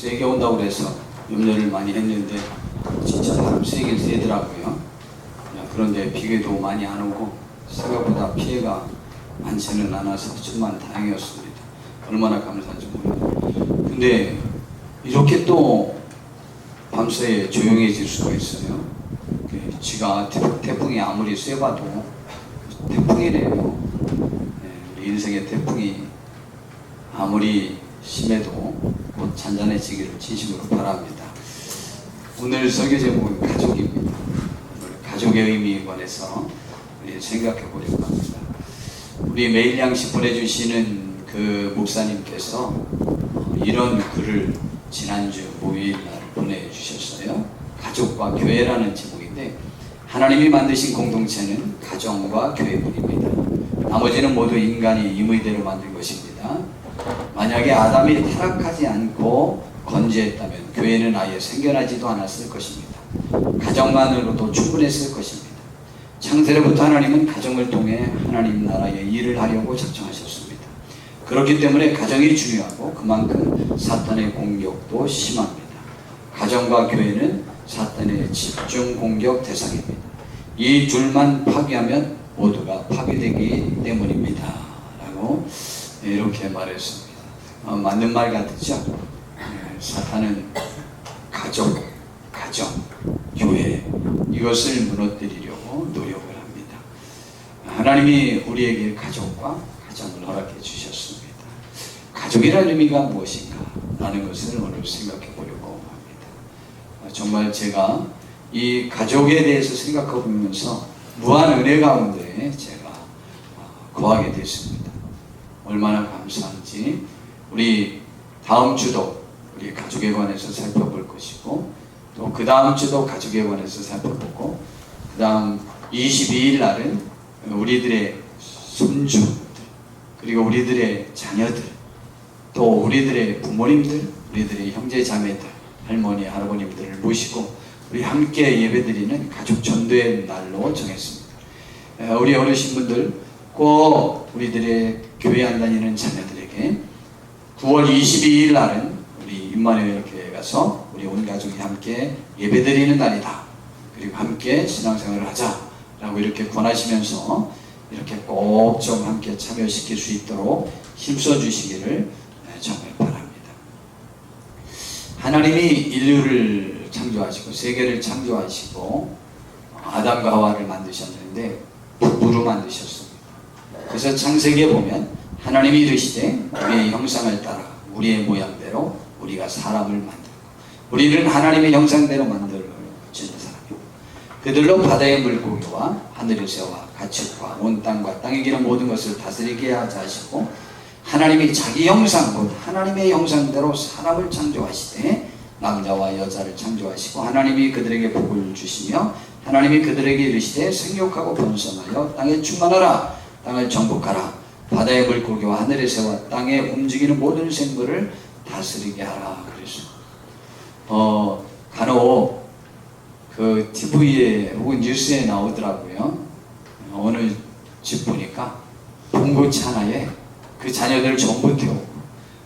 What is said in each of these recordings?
세게 온다고 그래서 염려를 많이 했는데 진짜 바람 세긴 세더라고요. 그런데 비교도 많이 안 오고 생각보다 피해가 많지는 않아서 정말 다행이었습니다. 얼마나 감사한지 모르겠어요. 근데 이렇게 또 밤새 조용해질 수가 있어요. 지가 태풍이 아무리 쎄봐도 태풍이래요. 우리 인생의 태풍이 아무리 심해도 곧 잔잔해지기를 진심으로 바랍니다. 오늘 설교 제목은 가족입니다. 가족의 의미에 관해서 우리 생각해 보려고 합니다. 우리 매일 양식 보내주시는 그 목사님께서 이런 글을 지난주 목요일날 보내주셨어요. 가족과 교회라는 제목인데, 하나님이 만드신 공동체는 가정과 교회뿐입니다. 나머지는 모두 인간이 임의대로 만든 것입니다. 만약에 아담이 타락하지 않고 건재했다면 교회는 아예 생겨나지도 않았을 것입니다. 가정만으로도 충분했을 것입니다. 창세로부터 하나님은 가정을 통해 하나님 나라의 일을 하려고 작정하셨습니다. 그렇기 때문에 가정이 중요하고 그만큼 사탄의 공격도 심합니다. 가정과 교회는 사탄의 집중 공격 대상입니다. 이 둘만 파괴하면 모두가 파괴되기 때문입니다. 라고 이렇게 말했습니다. 맞는 말 같죠? 사탄은 가정, 교회 이것을 무너뜨리려고 노력을 합니다. 하나님이 우리에게 가족과 가정을 허락해 주셨습니다. 가족이라는 의미가 무엇인가 라는 것을 오늘 생각해 보려고 합니다. 정말 제가 이 가족에 대해서 생각해 보면서 무한 은혜 가운데 제가 거하게 됐습니다. 얼마나 감사한지. 우리 다음 주도 우리 가족에 관해서 살펴볼 것이고, 또 그 다음 주도 가족에 관해서 살펴보고, 그 다음 22일 날은 우리들의 손주들, 그리고 우리들의 자녀들, 또 우리들의 부모님들, 우리들의 형제 자매들, 할머니 할아버님들을 모시고 우리 함께 예배드리는 가족 전도의 날로 정했습니다. 우리 어르신분들, 꼭 우리들의 교회 안 다니는 자녀들에게 9월 22일 날은 우리 임마누엘 교회에 가서 우리 온 가족이 함께 예배드리는 날이다. 그리고 함께 신앙생활을 하자라고 이렇게 권하시면서 이렇게 꼭 좀 함께 참여시킬 수 있도록 힘써 주시기를 정말 바랍니다. 하나님이 인류를 창조하시고 세계를 창조하시고 아담과 하와를 만드셨는데 부부로 만드셨습니다. 그래서 창세기에 보면 하나님이 이르시되 우리의 형상을 따라 우리의 모양대로 우리가 사람을 만들고, 우리는 하나님의 형상대로 만들어진 사람이고 그들로 바다의 물고기와 하늘의 새와 가축과 온 땅과 땅에 기는 모든 것을 다스리게 하자 하시고, 하나님이 자기 형상 곧 하나님의 형상대로 사람을 창조하시되 남자와 여자를 창조하시고, 하나님이 그들에게 복을 주시며 하나님이 그들에게 이르시되 생육하고 번성하여 땅에 충만하라, 땅을 정복하라, 바다의 물고기와 하늘의 새와 땅에 움직이는 모든 생물을 다스리게 하라. 그래서 간혹 그 TV에 혹은 뉴스에 나오더라고요. 어느 집 보니까 봉고치 하나에 그 자녀들 전부 태우고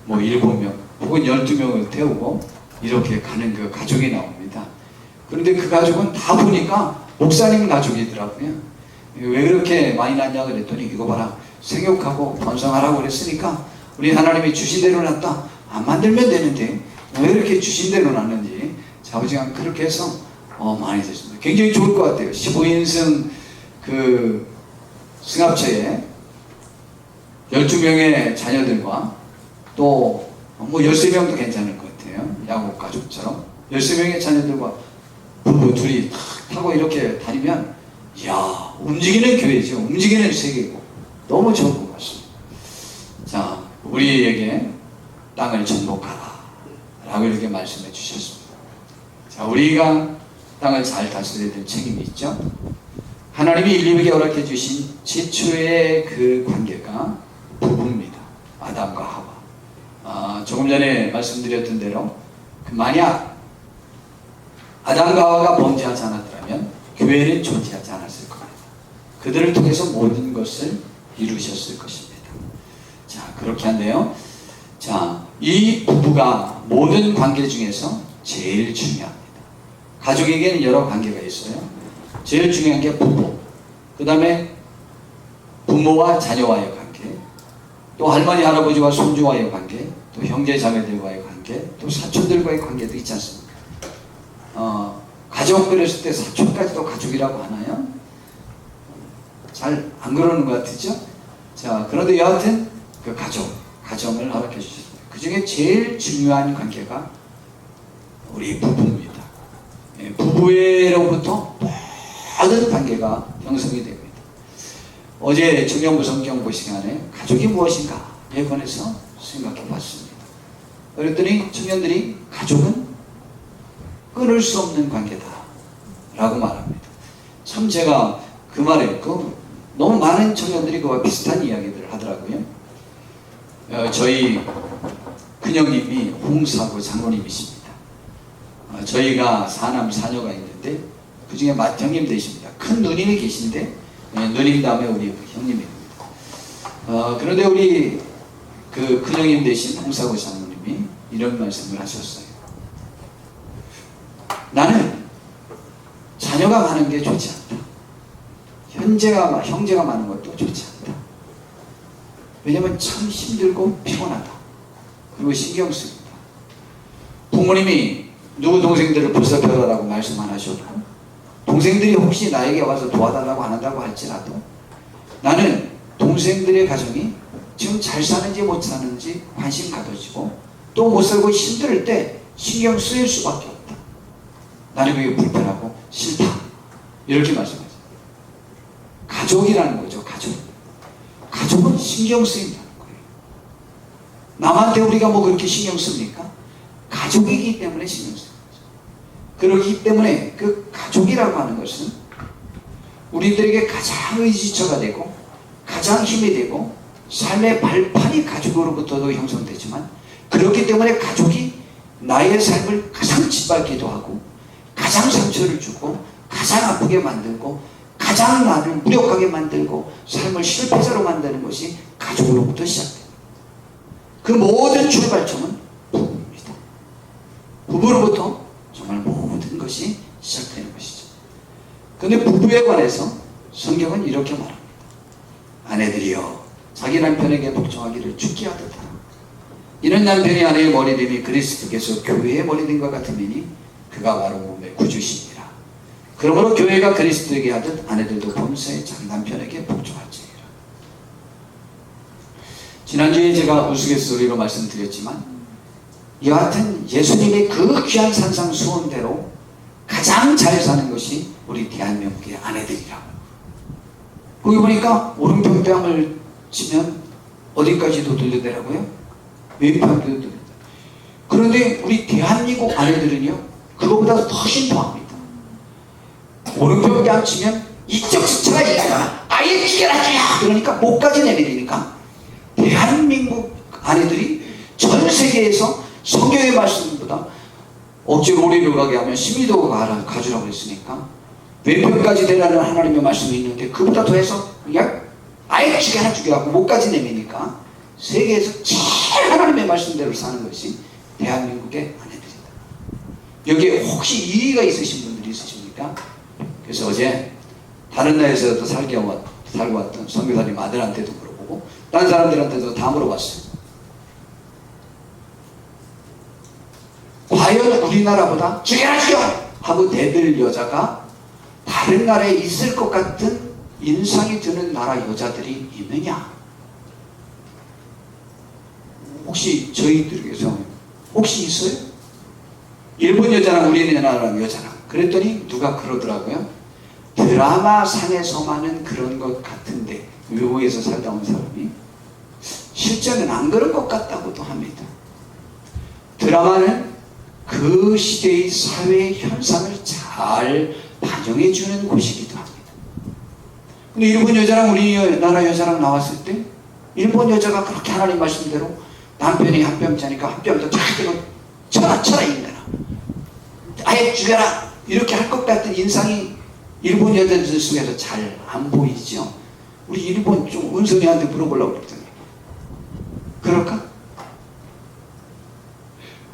뭐 7명 혹은 12명을 태우고 이렇게 가는 그 가족이 나옵니다. 그런데 그 가족은 다 보니까 목사님 가족이더라고요. 왜 그렇게 많이 낳냐 그랬더니 이거 봐라, 생육하고 번성하라고 그랬으니까 우리 하나님이 주신 대로 낳다, 안 만들면 되는데 왜 이렇게 주신 대로 낳는지 아버지가 그렇게 해서 많이 됐습니다. 굉장히 좋을 것 같아요. 15인승 그 승합차에 12명의 자녀들과 또 뭐 13명도 괜찮을 것 같아요. 야곱 가족처럼 13명의 자녀들과 부부 둘이 타고 이렇게 다니면 이야, 움직이는 교회죠. 움직이는 세계고 너무 좋은 것 같습니다. 자, 우리에게 땅을 정복하라 라고 이렇게 말씀해 주셨습니다. 자, 우리가 땅을 잘 다스려야 될 책임이 있죠. 하나님이 인류에게 허락해 주신 최초의 그 관계가 부부입니다. 아담과 하와. 조금 전에 말씀드렸던 대로 만약 아담과 하와가 범죄하지 않았더라면 교회는 존재하지 않았을 겁니다. 그들을 통해서 모든 것을 이루셨을 것입니다. 자, 그렇게 한데요. 자, 이 부부가 모든 관계 중에서 제일 중요합니다. 가족에게는 여러 관계가 있어요. 제일 중요한 게 부부, 그 다음에 부모와 자녀와의 관계, 또 할머니 할아버지와 손주와의 관계, 또 형제 자매들과의 관계, 또 사촌들과의 관계도 있지 않습니까? 가족 그랬을 때 사촌까지도 가족이라고 하나요? 잘 안 그러는 것 같으죠? 자, 그런데 여하튼 그 가정을 허락해 주셨습니다. 그 중에 제일 중요한 관계가 우리 부부입니다. 예, 부부로부터 모든 관계가 형성이 됩니다. 어제 청년부 성경부 시간에 가족이 무엇인가에 관해서 생각해 봤습니다. 그랬더니 청년들이 가족은 끊을 수 없는 관계다 라고 말합니다. 참 제가 그 말에 너무 많은 청년들이 그와 비슷한 이야기들을 하더라고요. 저희 큰형님이 홍사구 장로님이십니다. 저희가 사남 사녀가 있는데 그 중에 맏형님 되십니다. 큰 누님이 계신데 누님 다음에 우리 형님입니다. 그런데 우리 그 큰형님 되신 홍사구 장로님이 이런 말씀을 하셨어요. 나는 자녀가 많은 게 좋지 않다. 형제가 많은 것도 좋지 않다. 왜냐하면 참 힘들고 피곤하다. 그리고 신경 쓰입니다. 부모님이 누구 동생들을 보살펴라라고 말씀 안 하셔도 동생들이 혹시 나에게 와서 도와달라고 안 한다고 할지라도 나는 동생들의 가정이 지금 잘 사는지 못 사는지 관심 가져지고 또 못 살고 힘들 때 신경 쓰일 수밖에 없다. 나는 그게 불편하고 싫다. 이렇게 말씀하세요. 가족이라는 거죠. 가족은 신경 쓰인다는 거예요. 남한테 우리가 뭐 그렇게 신경 씁니까? 가족이기 때문에 신경 쓰는 거죠. 그렇기 때문에 그 가족이라고 하는 것은 우리들에게 가장 의지처가 되고 가장 힘이 되고 삶의 발판이 가족으로부터도 형성되지만 그렇기 때문에 가족이 나의 삶을 가장 짓밟기도 하고 가장 상처를 주고 가장 아프게 만들고 가장 나를 무력하게 만들고 삶을 실패자로 만드는 것이 가족으로부터 시작됩니다. 그 모든 출발점은 부부입니다. 부부로부터 정말 모든 것이 시작되는 것이죠. 그런데 부부에 관해서 성경은 이렇게 말합니다. 아내들이여 자기 남편에게 복종하기를 죽게 하듯 하라. 이는 남편이 아내의 머리됨이 그리스도께서 교회의 머리됨과 같으니 그가 바로 몸의 구주시니라. 그러므로 교회가 그리스도에게 하듯 아내들도 본새 자기 남편에게 복종할지니라. 지난주에 제가 우스갯소리로 말씀드렸지만 여하튼 예수님의 그 귀한 산상 수원대로 가장 잘 사는 것이 우리 대한민국의 아내들이라고. 거기 보니까 오른편뺨을 치면 어디까지도 들려대라고요? 왼편도 들려대. 그런데 우리 대한민국 아내들은요 그거보다 훨씬 더합니다. 오른편뺨 치면 이쪽 수차가 이거야. 아예 기결하지야. 그러니까 목까지 내밀으니까 대한민국 아내들이 전 세계에서 성경의 말씀보다 억지로 오리로 가게 하면 심리도 가주라고 했으니까 왼편까지 되라는 하나님의 말씀이 있는데 그보다 더해서 그냥 아예 죽여하고 목까지 내미니까 세계에서 제일 하나님의 말씀대로 사는 것이 대한민국의 아내들이다. 여기에 혹시 이의가 있으신 분들이 있으십니까? 그래서 어제 다른 나라에서도 살고 왔던 선교사님 아들한테도 물어보고 다른 사람들한테도 다 물어봤어요. 과연 우리나라보다 죽여라 하고 대들 여자가 다른 나라에 있을 것 같은 인상이 드는 나라 여자들이 있느냐? 혹시 저희들에게서 혹시 있어요? 일본 여자랑 우리나라랑 여자랑. 그랬더니 누가 그러더라고요. 드라마 상에서만은 그런 것 같은데 외국에서 살다 온 사람이 실제는 안 그런 것 같다고도 합니다. 드라마는 그 시대의 사회 현상을 잘 반영해주는 곳이기도 합니다. 근데 일본 여자랑 우리나라 여자랑 나왔을 때 일본 여자가 그렇게 하나님 말씀대로 남편이 한 뼘 자니까 한 뼘 더 차게 쳐라 인간아 아예 죽여라 이렇게 할 것 같은 인상이 일본 여자들 속에서 잘 안 보이죠. 우리 일본 좀 은선이한테 물어보려고 그랬더니 그럴까?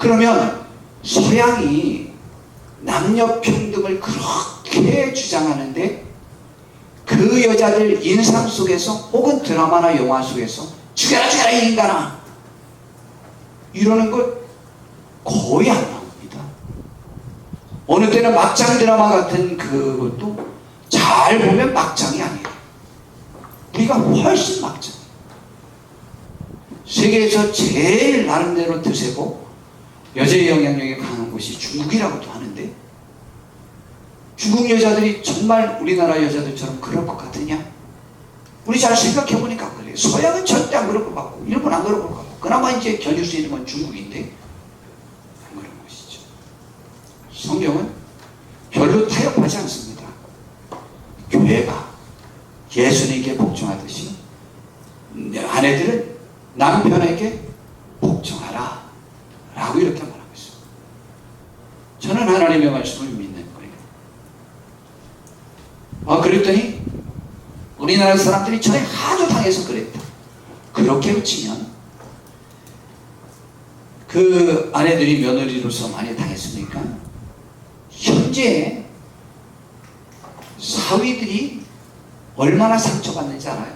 그러면 서양이 남녀 평등을 그렇게 주장하는데 그 여자들 인상 속에서 혹은 드라마나 영화 속에서 죽여라 죽여라 이 인간아 이러는 것 거의 안 나옵니다. 어느 때는 막장 드라마 같은 그것도 잘 보면 막장이 아니에요. 우리가 훨씬 막장. 세계에서 제일 나름대로 드세고 여자의 영향력이 강한 곳이 중국이라고도 하는데 중국 여자들이 정말 우리나라 여자들처럼 그럴 것 같으냐? 우리 잘 생각해보니까 그래요. 서양은 절대 안 그럴 것 같고 일본 안 그럴 것 같고 그나마 이제 견줄 수 있는 건 중국인데 안 그런 것이죠. 성경은 별로 타협하지 않습니다. 교회가 예수님께 복종하듯이 아내들은 남편에게 복종하라 라고 이렇게 말하고 있습니다. 저는 하나님의 말씀을 믿는 거예요. 그랬더니 우리나라 사람들이 전에 하도 당해서 그랬다. 그렇게 치면 그 아내들이 며느리로서 많이 당했으니까 현재 사위들이 얼마나 상처받는지 알아요?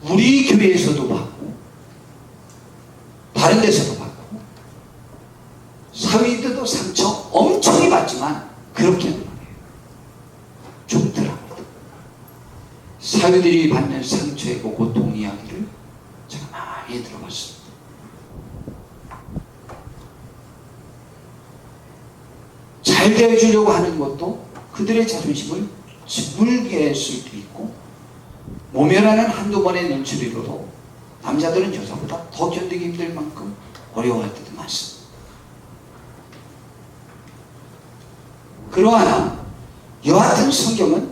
우리 교회에서도 받고 다른 데서도 받고 사위들도 상처 엄청 받지만 그렇게는 안 해요. 좀 덜합니다. 사위들이 받는 상처의 그 고통 이야기를 제가 많이 들어봤습니다. 잘 대해주려고 하는 것도 그들의 자존심을 짓물게 할 수도 있고 모면하는 한두 번의 눈초리로도 남자들은 여자보다 더 견디기 힘들 만큼 어려워할 때도 많습니다. 그러나 여하튼 성경은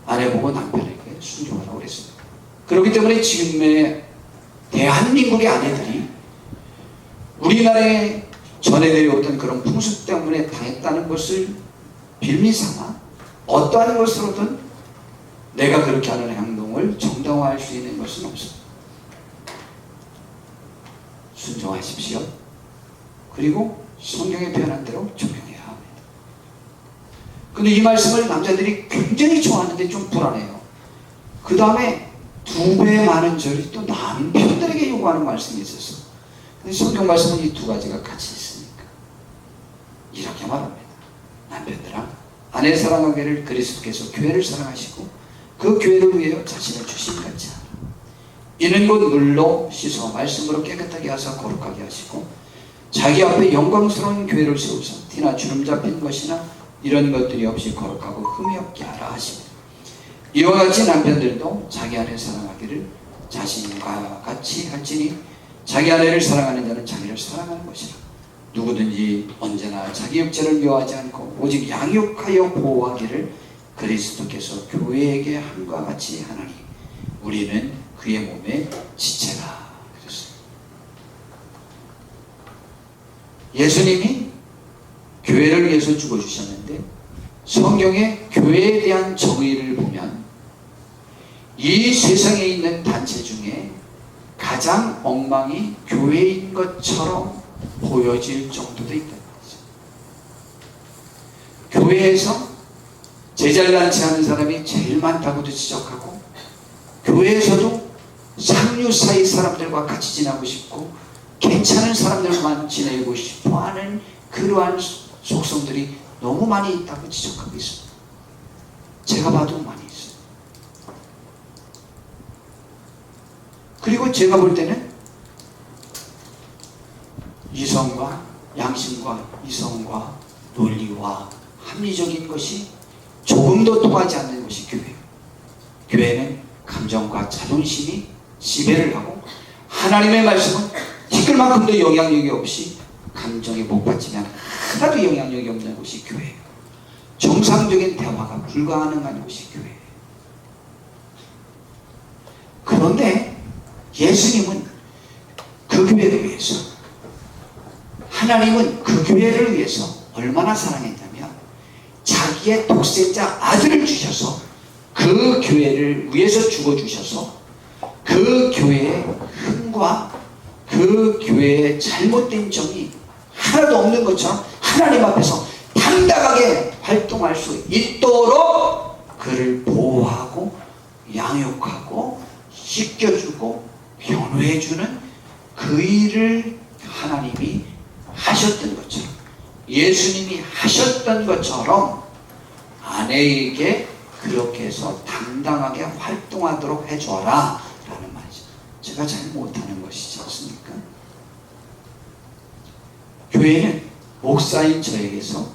아내 보고 남편에게 순종하라고 그랬습니다. 그렇기 때문에 지금의 대한민국의 아내들이 우리나라에 전해 내려오던 그런 풍습 때문에 당했다는 것을 빌미삼아 어떠한 것으로든 내가 그렇게 하는 행동을 정당화할 수 있는 것은 없습니다. 순종하십시오. 그리고 성경에 표현한 대로 적용해야 합니다. 근데 이 말씀을 남자들이 굉장히 좋아하는데 좀 불안해요. 그 다음에 2배 많은 절이 또 남편들에게 요구하는 말씀이 있어서 근데 성경 말씀은 이 두 가지가 같이 있으니까 이렇게 말합니다. 남편들아 아내 사랑하기를 그리스도께서 교회를 사랑하시고 그 교회를 위하여 자신을 주신 같이 하라. 이는 곧 물로 씻어 말씀으로 깨끗하게 하사 거룩하게 하시고 자기 앞에 영광스러운 교회를 세우사 티나 주름 잡힌 것이나 이런 것들이 없이 거룩하고 흠이 없게 하라 하십니다. 이와 같이 남편들도 자기 아내 사랑하기를 자신과 같이 할지니 자기 아내를 사랑하는 자는 자기를 사랑하는 것이라. 누구든지 언제나 자기 육체를 묘하지 않고 오직 양육하여 보호하기를 그리스도께서 교회에게 함과 같이 하나니 우리는 그의 몸의 지체라. 그랬어요. 예수님이 교회를 위해서 죽어주셨는데 성경의 교회에 대한 정의를 보면 이 세상에 있는 단체 중에 가장 엉망이 교회인 것처럼 보여질 정도도 있다는 거죠. 교회에서 제잘난치 하는 사람이 제일 많다고도 지적하고 교회에서도 상류 사이 사람들과 같이 지내고 싶고 괜찮은 사람들만 지내고 싶어하는 그러한 속성들이 너무 많이 있다고 지적하고 있습니다. 제가 봐도 많이 있어요. 그리고 제가 볼 때는 이성과 양심과 이성과 논리와 합리적인 것이 조금도 통하지 않는 것이 교회예요. 교회는 감정과 자존심이 지배를 하고 하나님의 말씀은 티끌만큼도 영향력이 없이 감정이 못 받치면 하나도 영향력이 없는 곳이 교회예요. 정상적인 대화가 불가능한 곳이 교회예요. 그런데 예수님은 그 교회를 위해서 하나님은 그 교회를 위해서 얼마나 사랑했냐면 자기의 독생자 아들을 주셔서 그 교회를 위해서 죽어주셔서 그 교회의 흠과 그 교회의 잘못된 점이 하나도 없는 것처럼 하나님 앞에서 당당하게 활동할 수 있도록 그를 보호하고 양육하고 씻겨주고 변호해주는 그 일을 하나님이 하셨던 것처럼, 예수님이 하셨던 것처럼 아내에게 그렇게 해서 당당하게 활동하도록 해줘라 라는 말이죠. 제가 잘 못하는 것이지 않습니까? 교회는 목사인 저에게서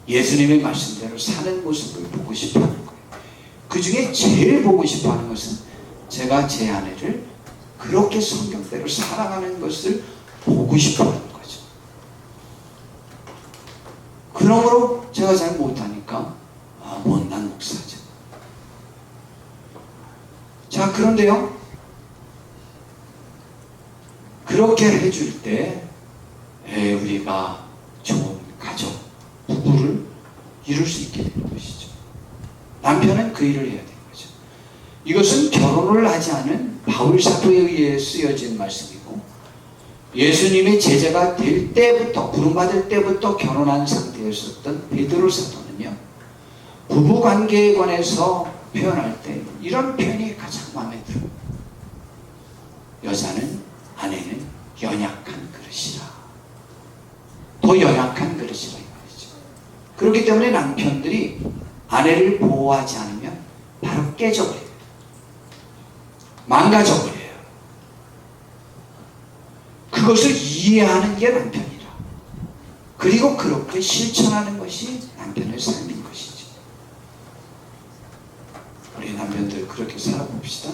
예수님의 말씀대로 사는 모습을 보고 싶어 하는 거예요. 그 중에 제일 보고 싶어 하는 것은 제가 제 아내를 그렇게 성경대로 사랑하는 것을 보고 싶어 하는 거죠. 그러므로 제가 잘 못하니까 못난 목사죠. 자, 그런데요, 그렇게 해줄 때 우리가 좋은 가족, 부부를 이룰 수 있게 되는 것이죠. 남편은 그 일을 해야 되는 거죠. 이것은 결혼을 하지 않은 바울 사도에 의해 쓰여진 말씀이고, 예수님의 제자가 될 때부터, 부름받을 때부터 결혼한 상태였었던 베드로 사도는요, 부부관계에 관해서 표현할 때 이런 표현이 가장 마음에 들어요. 여자는, 아내는 연약한 그릇이라. 더 연약한 그릇이라 이 말이죠. 그렇기 때문에 남편들이 아내를 보호하지 않으면 바로 깨져버려요. 망가져버려요. 그것을 이해하는 게 남편이라. 그리고 그렇게 실천하는 것이 남편의 삶인 것이죠. 우리 남편들 그렇게 살아봅시다.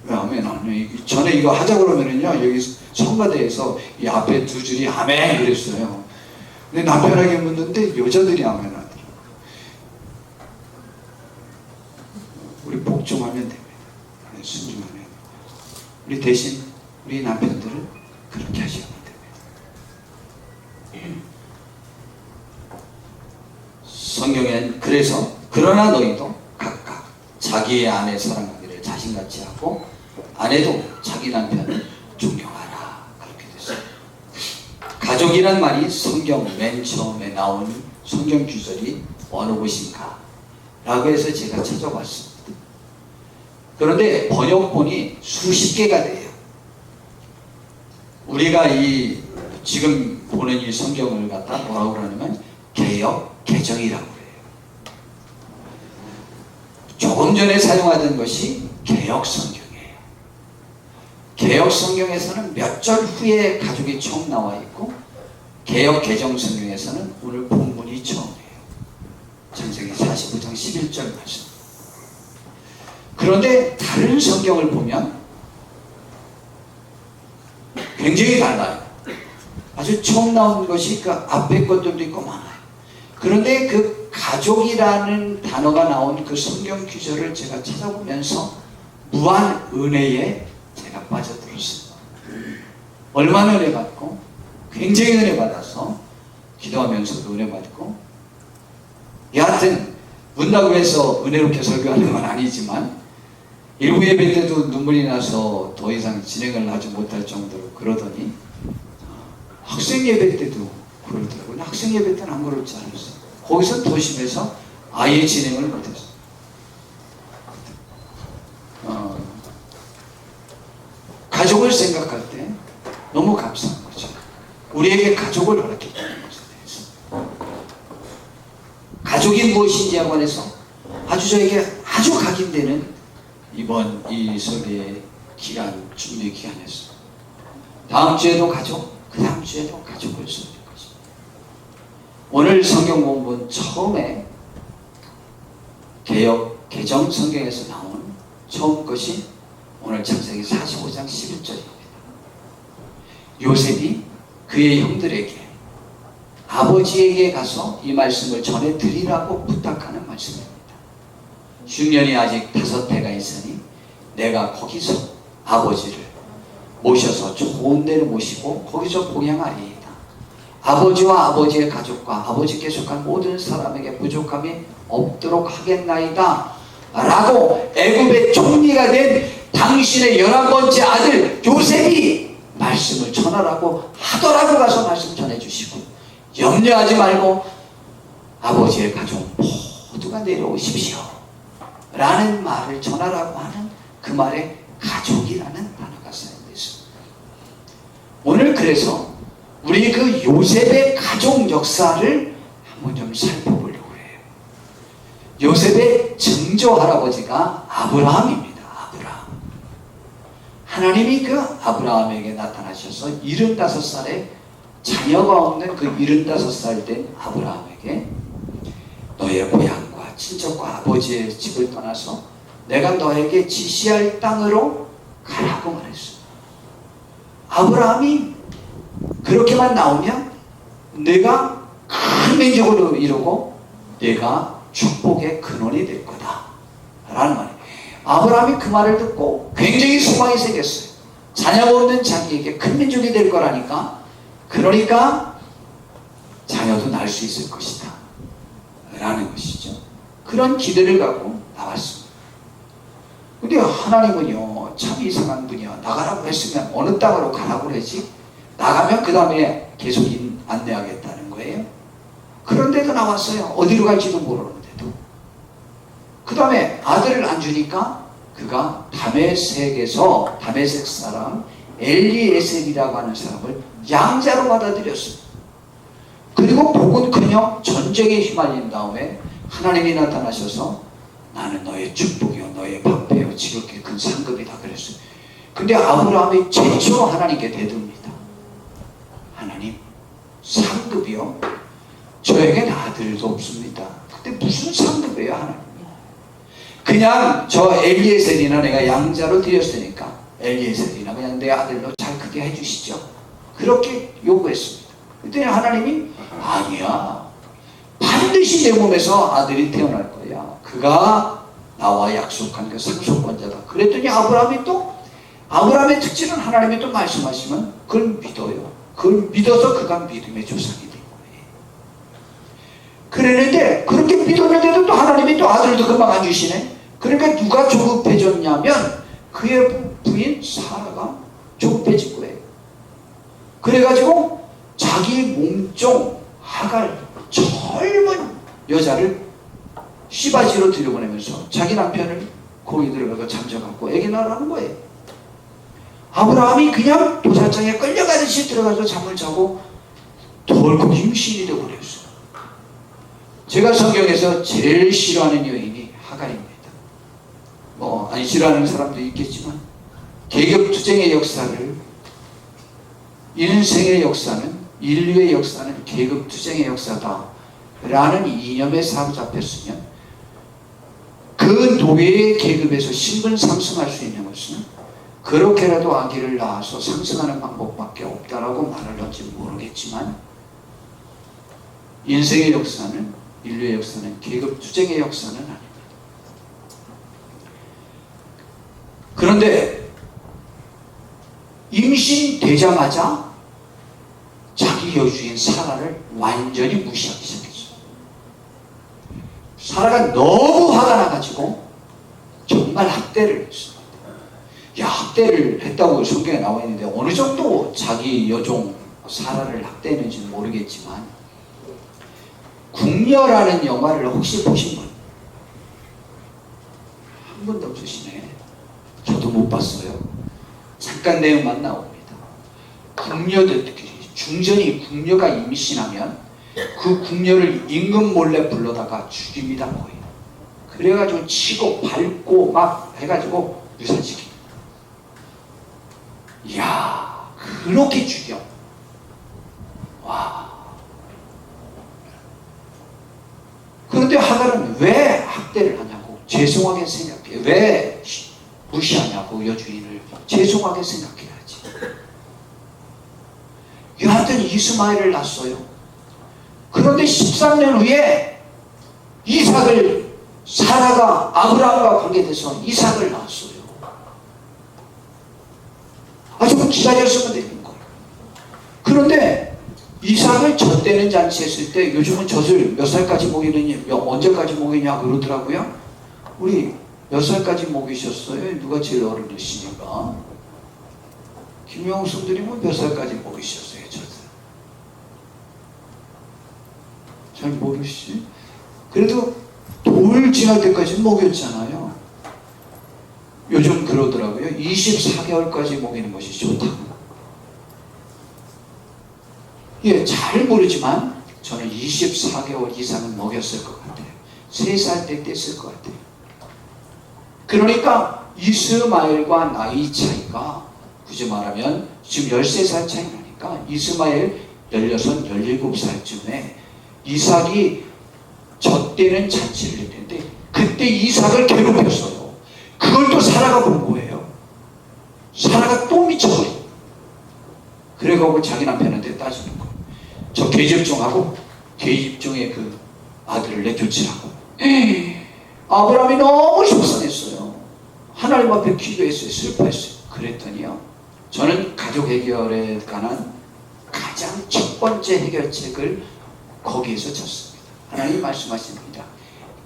아멘, 아멘. 전에 이거 하자 그러면은요, 여기 성가대에서 이 앞에 두 줄이 아멘 그랬어요. 근데 남편에게 묻는데 여자들이 아멘 하더라고요. 우리 복종하면 됩니다. 순종하면 됩니다. 우리 대신 우리 남편들은 그렇게 하시면 됩니다. 성경엔 그래서 그러나 너희도 각각 자기의 아내 사랑하기를 자신같이 하고 아내도 자기 남편을 존경하라. 그렇게 됐어요. 가족이란 말이 성경 맨 처음에 나온 성경 구절이 어느 곳인가 라고 해서 제가 찾아봤습니다. 그런데 번역본이 수십 개가 돼요. 우리가 이 지금 보는 이 성경을 갖다 뭐라고 그러냐면 개역 개정이라고 해요. 조금 전에 사용하던 것이 개역 성경이에요. 개역 성경에서는 몇 절 후에 가족이 처음 나와 있고, 개역 개정 성경에서는 오늘 본문이 처음이에요. 창세기 45장 11절 말씀. 그런데 다른 성경을 보면 굉장히 달라요. 아주 처음 나온 것이 그 앞에 것들도 있고 많아요. 그런데 그 가족이라는 단어가 나온 그 성경 구절을 제가 찾아보면서 무한 은혜에 제가 빠져들었어요. 얼마나 은혜 받고, 굉장히 은혜 받아서 기도하면서도 은혜 받고, 여하튼 문다고 해서 은혜롭게 설교하는 건 아니지만 일부 예배 때도 눈물이 나서 더 이상 진행을 하지 못할 정도로 그러더니 학생 예배 때도 그러더라고요. 학생 예배 때는 안 그렇지 않았어요. 거기서 더 심해서 아예 진행을 못했어요. 가족을 생각할 때 너무 감사한 거죠. 우리에게 가족을 허락했다는 것에 대해서. 가족이 무엇인지에 관해서 아주 저에게 아주 각인되는 이번 이 설계 기간, 준비 기간에서 다음 주에도 가족, 그 다음 주에도 가족을 섬길 것입니다. 오늘 성경 본문 처음에 개역 개정 성경에서 나온 처음 것이 오늘 창세기 45장 11절입니다. 요셉이 그의 형들에게 아버지에게 가서 이 말씀을 전해드리라고 부탁하는 말씀입니다. 흉년이 아직 5해가 있으니 내가 거기서 아버지를 모셔서 좋은 데로 모시고 거기서 봉양하리이다. 아버지와 아버지의 가족과 아버지께 속한 모든 사람에게 부족함이 없도록 하겠나이다 라고 애굽의 총리가 된 당신의 11번째 아들 요셉이 말씀을 전하라고 하더라고 가서 말씀 전해주시고, 염려하지 말고 아버지의 가족 모두가 내려오십시오 라는 말을 전하라고 하는 그 말에 가족이라는 단어가 사용됐습니다. 오늘 그래서 우리 그 요셉의 가족 역사를 한번 좀 살펴보려고 해요. 요셉의 증조 할아버지가 아브라함입니다. 아브라함. 하나님이 그 아브라함에게 나타나셔서 75살에 자녀가 없는 그 75살 된 아브라함에게 너의 고향과 친척과 아버지의 집을 떠나서 내가 너에게 지시할 땅으로 가라고 말했어요. 아브라함이 그렇게만 나오면 내가 큰 민족으로 이루고 내가 축복의 근원이 될 거다 라는 말이에요. 아브라함이 그 말을 듣고 굉장히 소망이 생겼어요. 자녀가 없는 자기에게 큰 민족이 될 거라니까, 그러니까 자녀도 낳을 수 있을 것이다 라는 것이죠. 그런 기대를 갖고 나왔습니다. 근데 하나님은요 참 이상한 분이야. 나가라고 했으면 어느 땅으로 가라고 그러지, 나가면 그 다음에 계속 안내하겠다는 거예요. 그런데도 나왔어요. 어디로 갈지도 모르는데도. 그 다음에 아들을 안 주니까 그가 다메섹에서, 다메섹 사람 엘리에셀이라고 하는 사람을 양자로 받아들였어요. 그리고 복은커녕 전쟁에 휘말린 다음에 하나님이 나타나셔서 나는 너의 축복이요 너의 방패요 지극히 큰 상급이다 그랬어요. 근데 아브라함이 최초로 하나님께 대듭니다. 하나님, 상급이요? 저에겐 아들도 없습니다. 근데 무슨 상급이에요 하나님? 그냥 저 엘리에셀이나 내가 양자로 드렸으니까 엘리에셀이나 그냥 내 아들로 잘 크게 해주시죠. 그렇게 요구했습니다. 그때 하나님이 아니야, 반드시 내 몸에서 아들이 태어날 거야. 그가 나와 약속한 그 상속권자다. 그랬더니 아브라함의 특질은 하나님이 또 말씀하시면 그걸 믿어요. 그걸 믿어서 그가 믿음의 조상이 된 거예요. 그랬는데 그렇게 믿었는데도 또 하나님이 또 아들도 금방 안 주시네. 그러니까 누가 조급해졌냐면 그의 부인 사라가 조급해진 거예요. 그래가지고 자기 몸종 하갈, 젊은 여자를 씨바지로 들여보내면서 자기 남편을 거기 들어가서 잠자갖고 애기 낳으라는 거예요. 아브라함이 그냥 도살장에 끌려가듯이 들어가서 잠을 자고 덜컥 임신이 되어버렸어요. 제가 성경에서 제일 싫어하는 여인이 하갈입니다. 안 싫어하는 사람도 있겠지만 계급투쟁의 역사를, 인생의 역사는, 인류의 역사는 계급투쟁의 역사다 라는 이념에 사로잡혔으면 그 노예의 계급에서 신분 상승할 수 있는 것은 그렇게라도 아기를 낳아서 상승하는 방법밖에 없다라고 말을 할지 모르겠지만, 인생의 역사는, 인류의 역사는 계급투쟁의 역사는 아닙니다. 그런데 임신되자마자 자기 여주인 사라를 완전히 무시하기 시작했어요. 사라가 너무 화가 나가지고 정말 학대를 했습니다. 학대를 했다고 성경에 나와 있는데 어느 정도 자기 여종 사라를 학대했는지는 모르겠지만, 궁녀라는 영화를 혹시 보신 분? 한 번도 없으시네. 저도 못 봤어요. 잠깐 내용만 나옵니다. 궁녀들, 중전이 궁녀가 임신하면 그 궁녀를 임금 몰래 불러다가 죽입니다. 거의. 그래가지고 치고 밟고 막 해가지고 유산시킵니다. 이야, 그렇게 죽여. 와. 그런데 하갈은 왜 학대를 하냐고 죄송하게 생각해. 왜 무시하냐고 여주인을 죄송하게 생각해야지. 여하튼 이스마엘을 낳았어요. 그런데 13년 후에 이삭을, 사라가 아브라함과 관계돼서 이삭을 낳았어요. 좀 기다렸으면 되는 거예요. 그런데 이삭을 젖대는 잔치 했을 때, 요즘은 젖을 몇 살까지 먹이느냐, 언제까지 먹이냐 그러더라고요. 우리 몇 살까지 먹이셨어요? 누가 제일 어른이시니까? 김영순 드리면 몇 살까지 먹이셨어요? 잘 모르시지? 그래도 돌 지날 때까지 먹였잖아요. 요즘 그러더라고요. 24개월까지 먹이는 것이 좋다고. 예, 잘 모르지만 저는 24개월 이상은 먹였을 것 같아요. 3살 때 뗐을 것 같아요. 그러니까 이스마엘과 나이 차이가 굳이 말하면 지금 13살 차이 나니까 이스마엘 16, 17살쯤에 이삭이 저 때는 잔치를 했는데 그때 이삭을 괴롭혔어요. 그걸 또 사라가 본 거예요. 사라가 또 미쳐버려. 그래가지고 자기 남편한테 따지는 거예요. 저 계집종하고 계집종의 그 아들을 내쫓으라고. 아브라함이 너무 속상했어요. 하나님 앞에 기도했어요. 슬퍼했어요. 그랬더니요, 저는 가족 해결에 관한 가장 첫 번째 해결책을 거기에서 찾습니다. 하나님 말씀하십니다.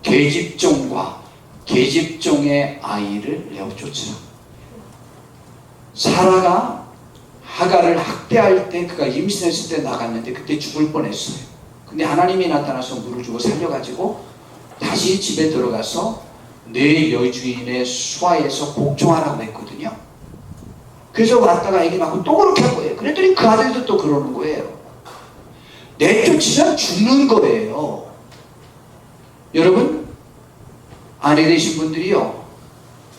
계집종과 계집종의 아이를 내어쫓으라. 사라가 하가를 학대할 때 그가 임신했을 때 나갔는데 그때 죽을 뻔했어요. 근데 하나님이 나타나서 물을 주고 살려가지고 다시 집에 들어가서 내 여주인의 수하에서 복종하라고 했거든요. 그래서 왔다가 애기 낳고 또 그렇게 한 거예요. 그랬더니 그 아들도 또 그러는 거예요. 내쫓으면 죽는 거예요. 여러분, 아내 되신 분들이요,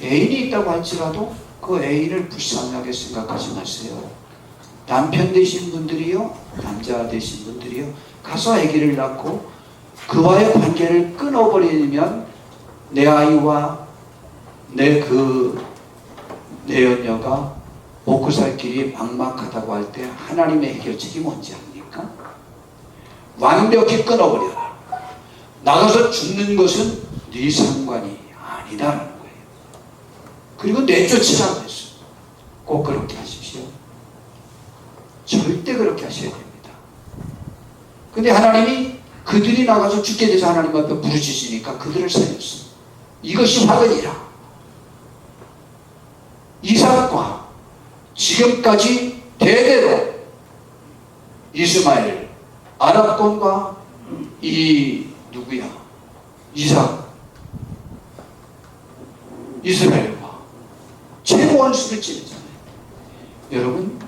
애인이 있다고 할지라도 그 애인을 불쌍하게 생각하지 마세요. 남편 되신 분들이요, 남자 되신 분들이요, 가서 아기를 낳고 그와의 관계를 끊어버리면 내 아이와 내 여녀가 먹고 살 길이 막막하다고 할 때 하나님의 해결책이 뭔지 압니까? 완벽히 끊어버려라. 나가서 죽는 것은 네 상관이 아니다라는 거예요. 그리고 내쫓으라고 했어요. 꼭 그렇게 하십시오. 절대 그렇게 하셔야 됩니다. 근데 하나님이 그들이 나가서 죽게 돼서 하나님 앞에 부르짖으니까 그들을 살렸어요. 이것이 화근이라. 이삭과 지금까지 대대로 이스마엘, 아랍권과 이 누구야? 이삭, 이스라엘과 최고 원수를 찌르잖아요. 여러분,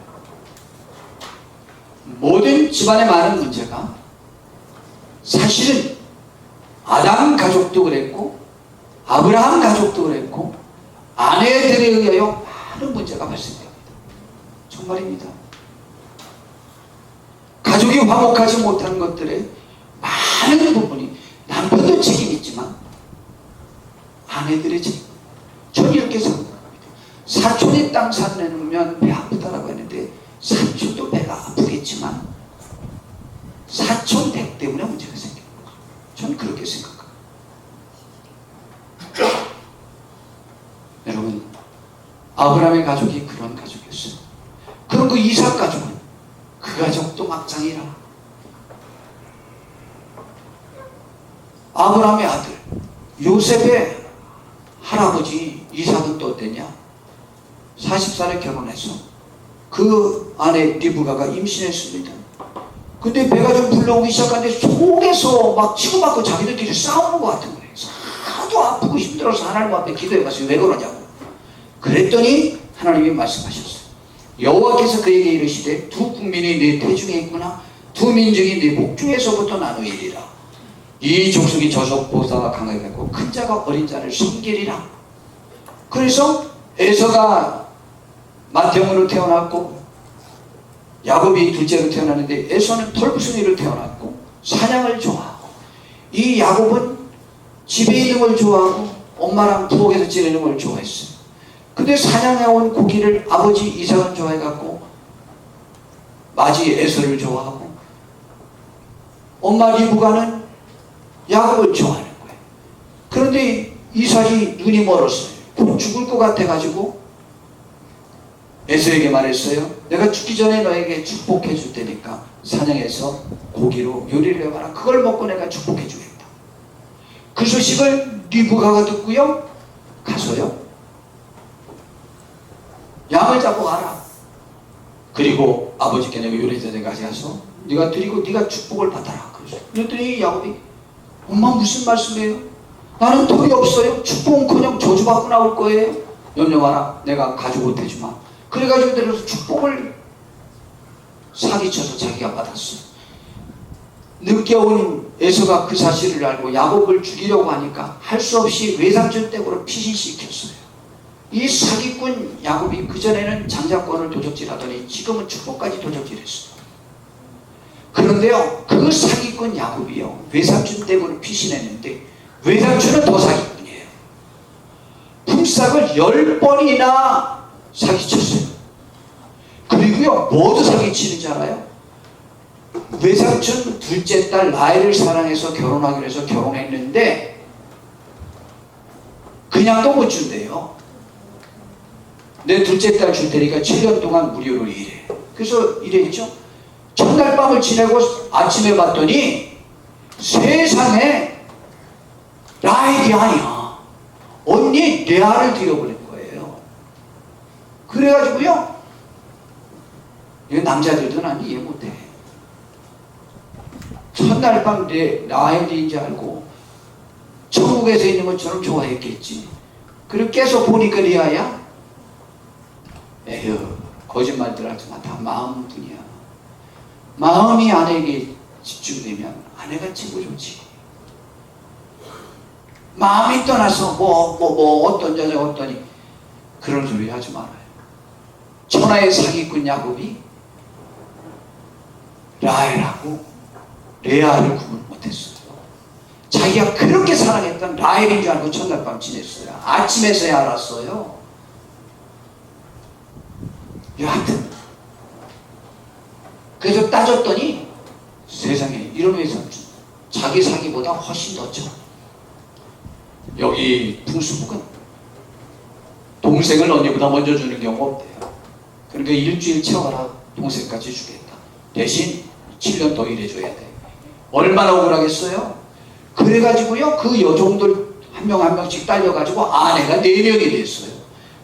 모든 집안의 많은 문제가 사실은 아담 가족도 그랬고 아브라함 가족도 그랬고 아내들에 의하여 많은 문제가 발생됩니다. 정말입니다. 가족이 화목하지 못한 것들의 많은 부분이 남편도 책임이 있지만 아내들의 책임. 저는 이렇게 생각합니다. 사촌이 땅 사내면 배 아프다라고 했는데 사촌도 배가 아프겠지만 사촌 댁 때문에 문제가 생깁니다. 저는 그렇게 생각합니다. 여러분, 아브라함의 가족이 그런 가족이었어요. 그럼 그 이삭 가족은 그 가족도 막장이라. 아브라함의 아들 요셉의 할아버지 이삭은 또 어땠냐? 40살에 결혼해서 그 아내 리브가가 임신했습니다. 근데 배가 좀 불러오기 시작하는데 속에서 막 치고받고 자기들끼리 싸우는 것 같은 거예요. 하도 아프고 힘들어서 하나님 앞에 기도해봤어요. 왜 그러냐고. 그랬더니 하나님이 말씀하셨어요. 여호와께서 그에게 이르시되 두 국민이 네 태중에 있구나. 두 민족이 네 목중에서부터 나누이리라. 이 족속이 저 족보다 강하겠고 큰 자가 어린 자를 섬기리라. 그래서 에서가 맏형으로 태어났고 야곱이 둘째로 태어났는데 에서는 털부순이로 태어났고 사냥을 좋아하고 이 야곱은 집에 있는 걸 좋아하고 엄마랑 부엌에서 지내는 걸 좋아했어요. 근데 사냥해온 고기를 아버지 이삭은 좋아해갖고 맞이 에서를 좋아하고 엄마 리브가는 야곱을 좋아하는 거예요. 그런데 이삭이 눈이 멀었어요. 곧 죽을 것 같아가지고 에서에게 말했어요. 내가 죽기 전에 너에게 축복해 줄 테니까 사냥해서 고기로 요리를 해봐라. 그걸 먹고 내가 축복해 주겠다. 그 소식을 리브가가 듣고요. 가서요. 양을 잡고 가라. 그리고 아버지께 내가 요레세대까지 가서 네가 드리고 네가 축복을 받아라. 그랬더니 야곱이 엄마 무슨 말씀이에요? 나는 돈이 없어요. 축복은커녕 저주받고 나올 거예요. 염려 마라. 내가 가지고 못해주마. 그래가지고 내려서 축복을 사기쳐서 자기가 받았어요. 늦게 온 에서가 그 사실을 알고 야곱을 죽이려고 하니까 할 수 없이 외삼촌 댁으로 피신시켰어요. 이 사기꾼 야곱이 그전에는 장자권을 도적질하더니 지금은 축복까지 도적질했어요. 그런데요, 그 사기꾼 야곱이요, 외삼촌 댁으로 피신했는데 외삼촌은 더 사기꾼이에요. 품삯을 10번이나 사기쳤어요. 그리고요, 뭐도 사기치는 줄 알아요? 외삼촌 둘째 딸 라헬을 사랑해서 결혼하기로 해서 결혼했는데 그냥도 못 준대요. 내 둘째 딸 줄 테니까 7년 동안 무료로 일해. 그래서 일했죠. 첫날 밤을 지내고 아침에 봤더니 세상에 라헬이 아니야. 언니 레아를 들여버린 거예요. 그래가지고요, 이거 남자들도 난 이해 못해. 첫날 밤 라헬인지 알고 천국에서 있는 것처럼 좋아했겠지. 그리고 깨서 보니까 레아야? 에휴, 거짓말들 하지 마. 다 마음뿐이야. 마음이 아내에게 집중되면 아내가 최고 좋지. 마음이 떠나서 어떤 여자 어떠니 그런 소리 하지 말아요. 천하의 사기꾼 야곱이 라헬하고 레아를 구분 못했어요. 자기가 그렇게 사랑했던 라헬인 줄 알고 첫날 밤 지냈어요. 아침에서야 알았어요. 여하튼 그래서 따졌더니 세상에 이런 외삼촌 자기 사기보다 훨씬 더 쳐. 여기 풍수북은 동생을 언니보다 먼저 주는 경우가 없대요. 그러니까 일주일 채워라. 동생까지 주겠다. 대신 7년 더 일해줘야 돼. 얼마나 억울하겠어요? 그래가지고요, 그 여종들 한 명 한 명씩 딸려가지고 아내가 4명이 됐어요.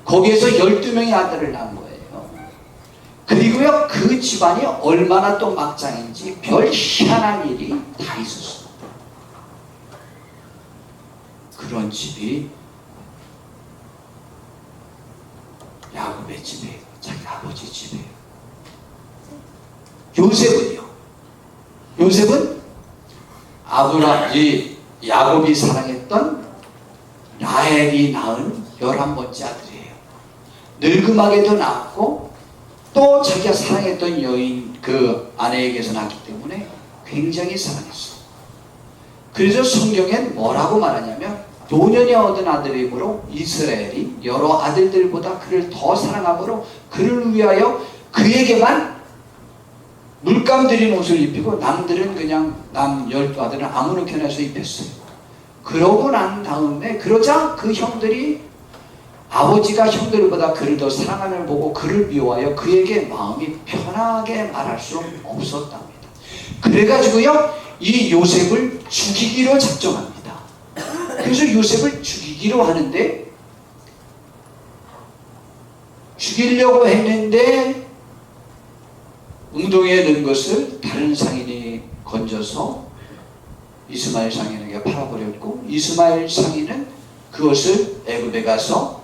거기에서 12명의 아들을 낳은 거예요. 그리고요, 그 집안이 얼마나 또 막장인지 별 희한한 일이 다 있었어요. 그런 집이 야곱의 집이에요. 자기 아버지 집이에요. 요셉은요, 요셉은 야곱이 사랑했던 라헬이 낳은 11번째 아들이에요. 늙음하게도 낳았고 또 자기가 사랑했던 여인 그 아내에게서 낳기 때문에 굉장히 사랑했어요. 그래서 성경엔 뭐라고 말하냐면 노년에 얻은 아들이므로 이스라엘이 여러 아들들보다 그를 더 사랑하므로 그를 위하여 그에게만 물감 들인 옷을 입히고 남들은 그냥 남 12아들은 아무렇게나 해서 입혔어요. 그러고 난 다음에 그러자 그 형들이 아버지가 형들보다 그를 더 사랑하는 걸 보고 그를 미워하여 그에게 마음이 편하게 말할 수 없었답니다. 그래가지고요, 이 요셉을 죽이기로 작정합니다. 그래서 요셉을 죽이기로 하는데 죽이려고 했는데 웅덩이에 넣은 것을 다른 상인이 건져서 이스마엘 상인에게 팔아버렸고 이스마엘 상인은 그것을 애굽에 가서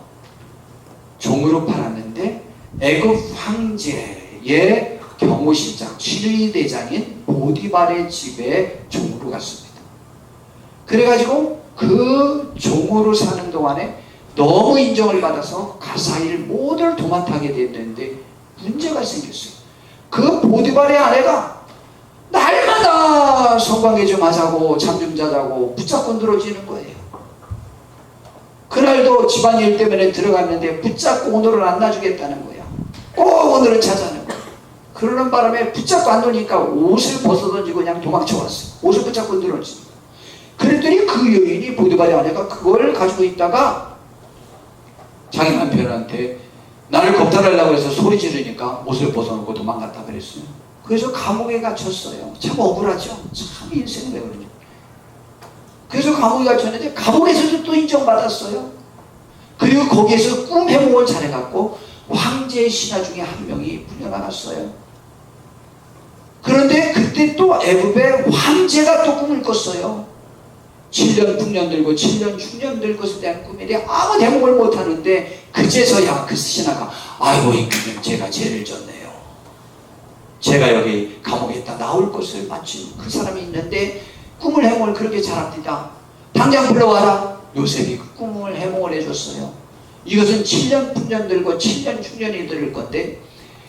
종으로 팔았는데 애굽 황제의 경호실장 지휘대장인 보디발의 집에 종으로 갔습니다. 그래가지고 그 종으로 사는 동안에 너무 인정을 받아서 가사일 모두를 도맡아게 됐는데 문제가 생겼어요. 그 보디발의 아내가 날마다 성관계 좀 하자고 잠 좀 자자고 붙잡고 늘어지는 거예요. 그날도 집안일 때문에 들어갔는데 붙잡고 오늘은 안 놔주겠다는 거야. 꼭 오늘은 자자는 거야. 그러는 바람에 붙잡고 안 놓으니까 옷을 벗어던지고 그냥 도망쳐 왔어요. 옷을 붙잡고 늘어지는 거야. 그랬더니 그 여인이 보디발의 아내가 그걸 가지고 있다가 자기 남편한테 나를 겁탈하려고 해서 소리 지르니까 옷을 벗어놓고 도망갔다 그랬어요. 그래서 감옥에 갇혔어요. 참 억울하죠. 참 인생은 왜 그러냐. 그래서 감옥에 갇혔는데 감옥에서도 또 인정받았어요. 그리고 거기에서 꿈 회복을 잘해갖고 황제의 신하 중에 한 명이 풀려나갔어요. 그런데 그때 또 애굽의 황제가 또 꿈을 꿨어요. 7년 풍년 들고 7년 흉년 들 것에 대한 꿈인데 아무 대목을 못하는데 그제서야 그 신하가 아이고 임금님 제가 죄를 졌네요. 제가 여기 감옥에 있다 나올 것을 마침 그 사람이 있는데 꿈을 해몽을 그렇게 잘합니다. 당장 불러와라. 요셉이 그 꿈을 해몽을 해줬어요. 이것은 7년 풍년 들고 7년 흉년이 들을 건데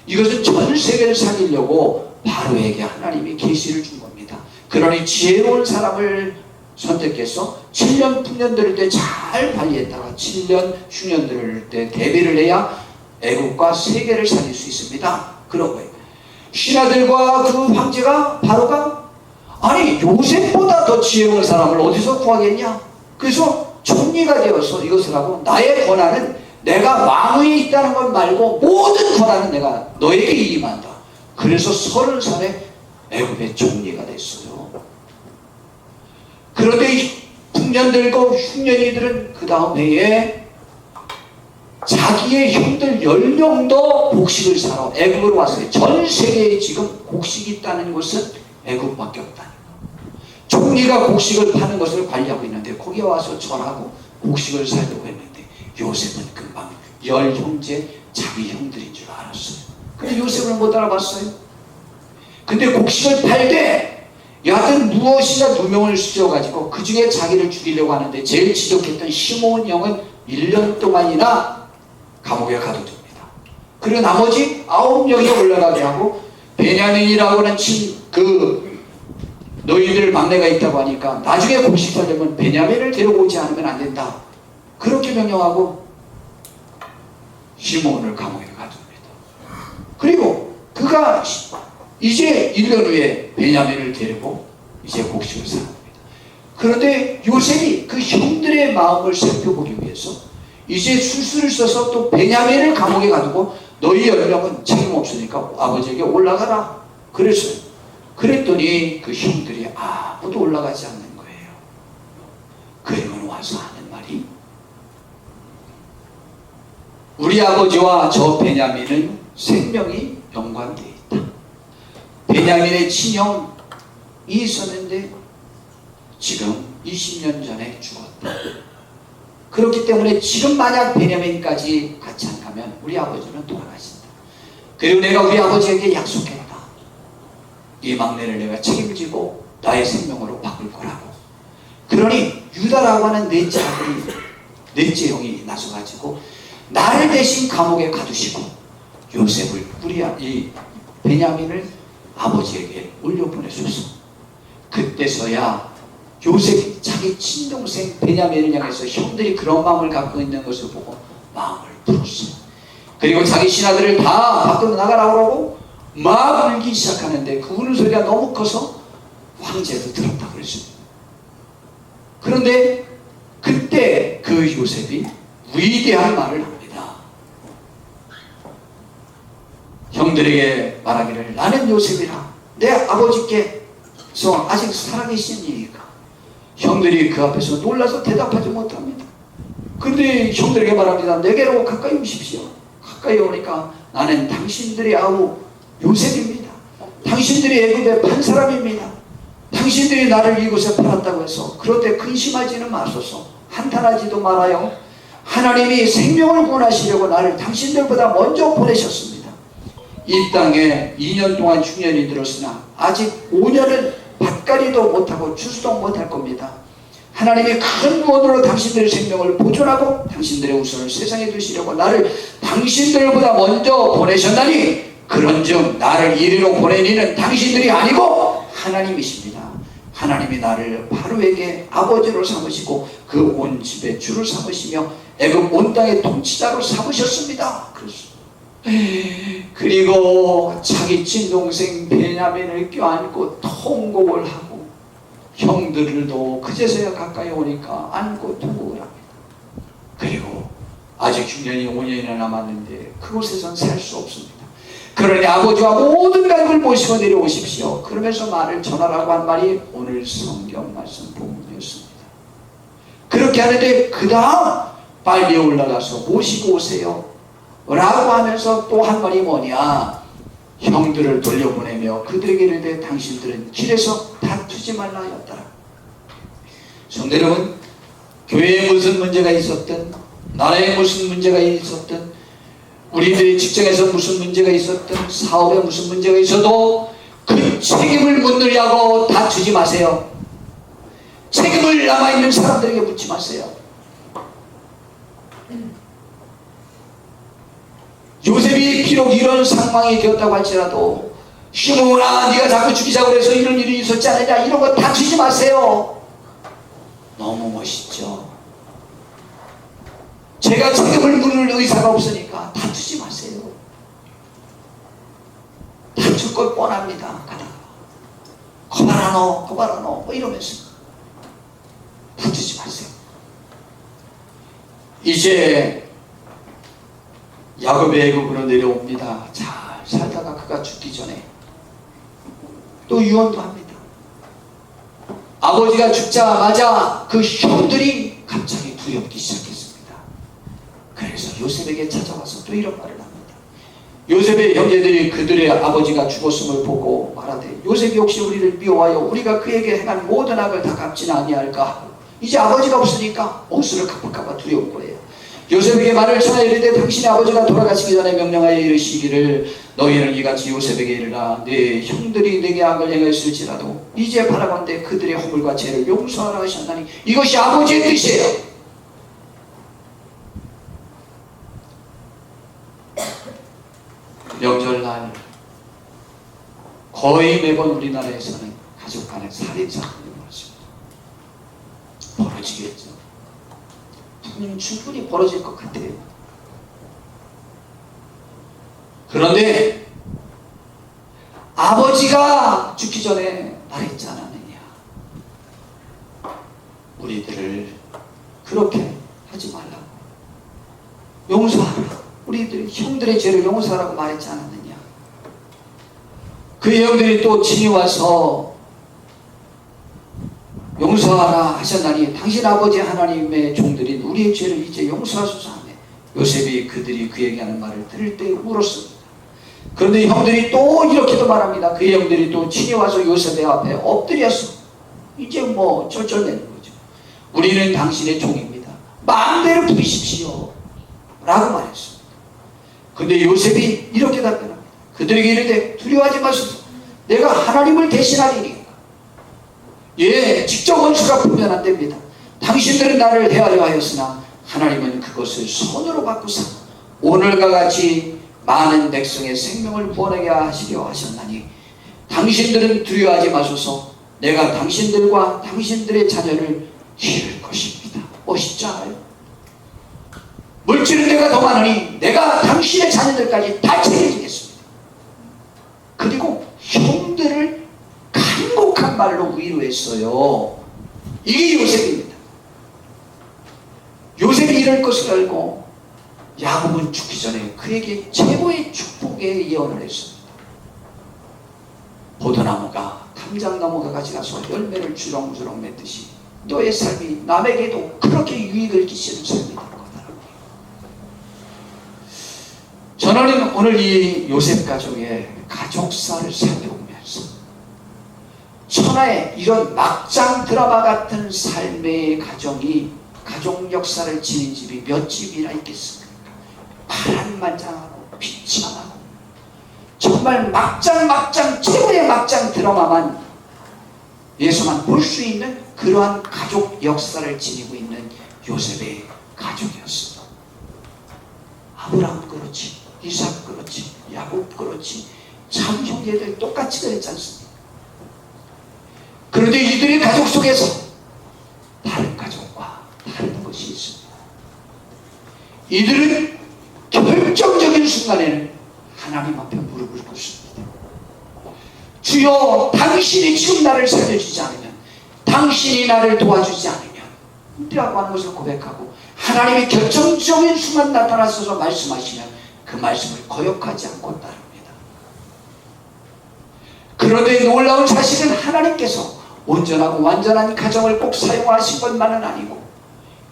이것은 전 세계를 살리려고 바로에게 하나님이 계시를 준 겁니다. 그러니 지혜로운 사람을 선택해서 7년 풍년 들을 때 잘 관리했다가 7년 흉년 들을 때 대비를 해야 애국과 세계를 살릴 수 있습니다. 그런 거예요. 신하들과 그 황제가 바로가 아니 요셉보다 더 지혜로운 사람을 어디서 구하겠냐. 그래서 총리가 되어서 이것을 하고 나의 권한은 내가 왕위에 있다는 것 말고 모든 권한은 내가 너에게 임한다. 그래서 30살에 애굽의 총리가 됐어요. 그런데 이 풍년 들고 흉년이들은 그 다음 해에 자기의 형들 10명도 곡식을 사러 애굽으로 왔어요. 전 세계에 지금 곡식이 있다는 곳은 애굽밖에 없다는 거. 총리가 곡식을 파는 것을 관리하고 있는데 거기에 와서 절하고 곡식을 사려고 했는데 요셉은 금방 10형제 자기 형들인 줄 알았어요. 근데 요셉을 못 알아봤어요. 근데 곡식을 팔 때 여하튼 무엇이나 누명을 씌워가지고 그 중에 자기를 죽이려고 하는데 제일 지독했던 시므온 형은 1년 동안이나 감옥에 가둬둡니다. 그리고 나머지 9명이 올라가게 하고 베냐민이라고 하는 그 너희들 막내가 있다고 하니까 나중에 곡식 살려면 베냐민을 데려오지 않으면 안 된다. 그렇게 명령하고 시므온을 감옥에 가둡니다. 그리고 그가 이제 1년 후에 베냐민을 데리고 이제 곡식을 사옵니다. 그런데 요셉이 그 형들의 마음을 살펴보기 위해서 이제 술수를 써서 또 베냐민을 감옥에 가두고 너희 10명은 책임 없으니까 아버지에게 올라가라. 그랬어요. 그랬더니 그 형들이 아무도 올라가지 않는 거예요. 그리고는 와서 하는 말이 우리 아버지와 저 베냐민은 생명이 연관되어 있다. 베냐민의 친형이 있었는데 지금 20년 전에 죽었다. 그렇기 때문에 지금 만약 베냐민까지 같이 안 가면 우리 아버지는 돌아가신다. 그리고 내가 우리 아버지에게 약속했다. 이 막내를 내가 책임지고 나의 생명으로 바꿀 거라고. 그러니 유다라고 하는 넷째 형이 나서가지고 나를 대신 감옥에 가두시고 요셉을 이 베냐민을 아버지에게 올려보내소서. 그때서야 요셉이 자기 친동생 베냐민을 향해서 형들이 그런 마음을 갖고 있는 것을 보고 마음을 풀었어. 그리고 자기 신하들을 다 밖으로 나가라고 하고 막 울기 시작하는데 그 우는 소리가 너무 커서 황제도 들었다 그랬습니다. 그런데 그때 그 요셉이 위대한 말을 합니다. 형들에게 말하기를 나는 요셉이라 내 아버지께서 아직 살아계시니까. 형들이 그 앞에서 놀라서 대답하지 못합니다. 그런데 형들에게 말합니다. 내게로 가까이 오십시오. 가까이 오니까 나는 당신들의 아우 요셉입니다. 당신들이 애굽에 판 사람입니다. 당신들이 나를 이곳에 팔았다고 해서 그런데 근심하지는 마소서. 한탄하지도 말아요. 하나님이 생명을 구원하시려고 나를 당신들보다 먼저 보내셨습니다. 이 땅에 2년 동안 흉년이 들었으나 아직 5년은 밭갈이도 못하고 추수도 못할 겁니다. 하나님이 큰 구원으로 당신들의 생명을 보존하고 당신들의 우선을 세상에 두시려고 나를 당신들보다 먼저 보내셨나니 그런즉 나를 이리로 보낸 이는 당신들이 아니고 하나님이십니다. 하나님이 나를 바로에게 아버지로 삼으시고 그 온 집의 주를 삼으시며 애굽 온 땅의 통치자로 삼으셨습니다. 그리고 자기 친동생 베냐민을 껴안고 통곡을 하고 형들도 그제서야 가까이 오니까 안고 통곡을 합니다. 그리고 아직 흉년이 5년이나 남았는데 그곳에선 살 수 없습니다. 그러니 아버지와 모든 가족을 모시고 내려오십시오. 그러면서 말을 전하라고 한 말이 오늘 성경 말씀 본문이었습니다. 그렇게 하는데 그 다음 빨리 올라가서 모시고 오세요 라고 하면서 또 한 말이 뭐냐, 형들을 돌려보내며 그들에게 이르되 당신들은 길에서 다투지 말라 하였더라. 성도 여러분, 교회에 무슨 문제가 있었든, 나라에 무슨 문제가 있었든, 우리들의 직장에서 무슨 문제가 있었든, 사업에 무슨 문제가 있어도 그 책임을 묻느냐고 다투지 마세요. 책임을 남아있는 사람들에게 묻지 마세요. 요셉이 비록 이런 상황이 되었다고 할지라도 시므온아 네가 자꾸 죽이자고 해서 이런 일이 있었지 않느냐, 이런 거 다투지 마세요. 너무 멋있죠. 제가 책임을 물을 의사가 없으니까 다투지 마세요. 다툴 것 뻔합니다. 가다가 거봐라 너 뭐 이러면서 다투지 마세요. 이제 야곱의 애굽으로 내려옵니다. 잘 살다가 그가 죽기 전에 또 유언도 합니다. 아버지가 죽자마자 그 형들이 갑자기 두렵기 시작했습니다. 그래서 요셉에게 찾아와서 또 이런 말을 합니다. 요셉의 형제들이 그들의 아버지가 죽었음을 보고 말하되 요셉이 혹시 우리를 미워하여 우리가 그에게 행한 모든 악을 다 갚지는 아니할까 하고, 이제 아버지가 없으니까 옥수를 갚을까봐 두려운 거예요. 요셉에게 말을 전하여 이르되 당신의 아버지가 돌아가시기 전에 명령하여 이르시기를 너희는 이같이 요셉에게 이르라 네 형들이 내게 악을 행했을지라도 이제 바라건대 그들의 허물과 죄를 용서하라 하셨나니, 이것이 아버지의 뜻이에요. 명절날 거의 매번 우리나라에서는 가족 간의 살인사건이 벌어지겠죠. 충분히 벌어질 것 같아요. 그런데 아버지가 죽기 전에 말했지 않았느냐, 우리들을 그렇게 하지 말라고, 용서하라, 우리들 형들의 죄를 용서하라고 말했지 않았느냐. 그 형들이 또 친히 와서 용서하라 하셨나니 당신 아버지 하나님의 종들인 우리의 죄를 이제 용서하소서 하네. 요셉이 그들이 그에게 하는 말을 들을 때 울었습니다. 그런데 형들이 또 이렇게도 말합니다. 그 형들이 또 친히 와서 요셉의 앞에 엎드려서 이제 뭐 쩔쩔매는 거죠. 우리는 당신의 종입니다. 마음대로 부리십시오 라고 말했습니다. 근데 요셉이 이렇게 답변합니다. 그들에게 이르되 두려워하지 마소서, 내가 하나님을 대신하리니. 예, 직접 원수가 보면 안 됩니다. 당신들은 나를 해하려 하였으나 하나님은 그것을 손으로 바꾸사 오늘과 같이 많은 백성의 생명을 구원하게 하시려 하셨나니 당신들은 두려워하지 마소서, 내가 당신들과 당신들의 자녀를 기를 것입니다. 멋있지 않아요? 물질은 내가 더 많으니 내가 당신의 자녀들까지 다 책임지겠습니다. 그리고 형들을 간곡한 말로 위로했어요. 이게 요셉입니다. 요셉이 이럴 것을 알고 야곱은 죽기 전에 그에게 최고의 축복의 예언을 했습니다. 포도나무가 탐장나무가 같이 가서 열매를 주렁주렁 맺듯이 너의 삶이 남에게도 그렇게 유익을 끼치는 삶이 될 거다. 저는 오늘 이 요셉 가족의 가족사를 살펴보면서 천하의 이런 막장 드라마 같은 삶의 가정이, 가족 역사를 지닌 집이 몇 집이나 있겠습니까? 파란만장하고 비참하고 정말 막장 최고의 막장 드라마만 예수만 볼 수 있는 그러한 가족 역사를 지니고 있는 요셉의 가족이었습니다. 아브라함 그렇지, 이삭 그렇지, 야곱 그렇지, 참 형제들 똑같이 그랬지 않습니까? 그런데 이들의 가족 속에서 다른 가족과 다른 것이 있습니다. 이들은 결정적인 순간에는 하나님 앞에 무릎을 꿇습니다. 주여, 당신이 지금 나를 살려주지 않으면, 당신이 나를 도와주지 않으면 라고 하는 것을 고백하고 하나님의 결정적인 순간 나타나셔서 말씀하시면 그 말씀을 거역하지 않고 따릅니다. 그런데 놀라운 사실은 하나님께서 온전하고 완전한 가정을 꼭 사용하신 것만은 아니고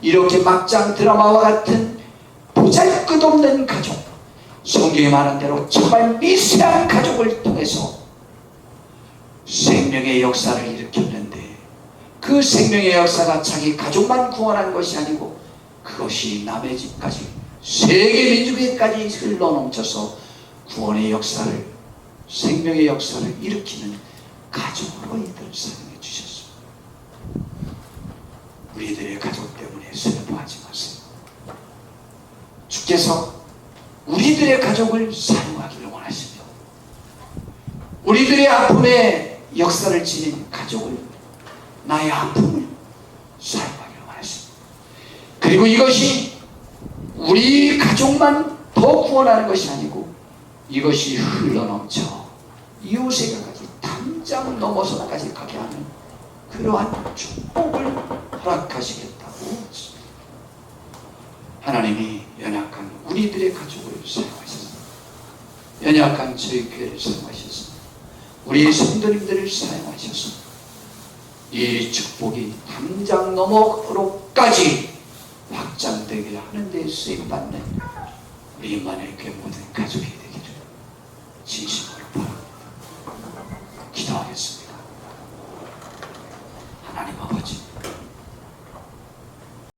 이렇게 막장 드라마와 같은 보잘것없는 가족, 성경에 말한 대로 정말 미세한 가족을 통해서 생명의 역사를 일으켰는데, 그 생명의 역사가 자기 가족만 구원한 것이 아니고 그것이 남의 집까지, 세계 민족에까지 흘러넘쳐서 구원의 역사를, 생명의 역사를 일으키는 가족으로 이들을 사용해 주셨습니다. 우리들의 가족 때문에 슬퍼하지 마세요. 주께서 우리들의 가족을 사용하기를 원하시며, 우리들의 아픔의 역사를 지닌 가족을, 나의 아픔을 사용하기를 원하십니다. 그리고 이것이 우리 가족만 더 구원하는 것이 아니고 이것이 흘러넘쳐 이웃에게까지 당장 넘어서까지 가게 하는 그러한 축복을 허락하시겠다고 했습니다. 하나님이 연약한 우리들의 가족을 사용하셨습니다. 연약한 저희 교회를 사용하셨습니다. 우리 성도님들을 사용하셨습니다. 이 축복이 당장 너머로까지 확장되게 하는 데 쓰임받는 우리 임마누엘 교회 모든 가족이 되기를 진심으로 바랍니다. 기도하겠습니다.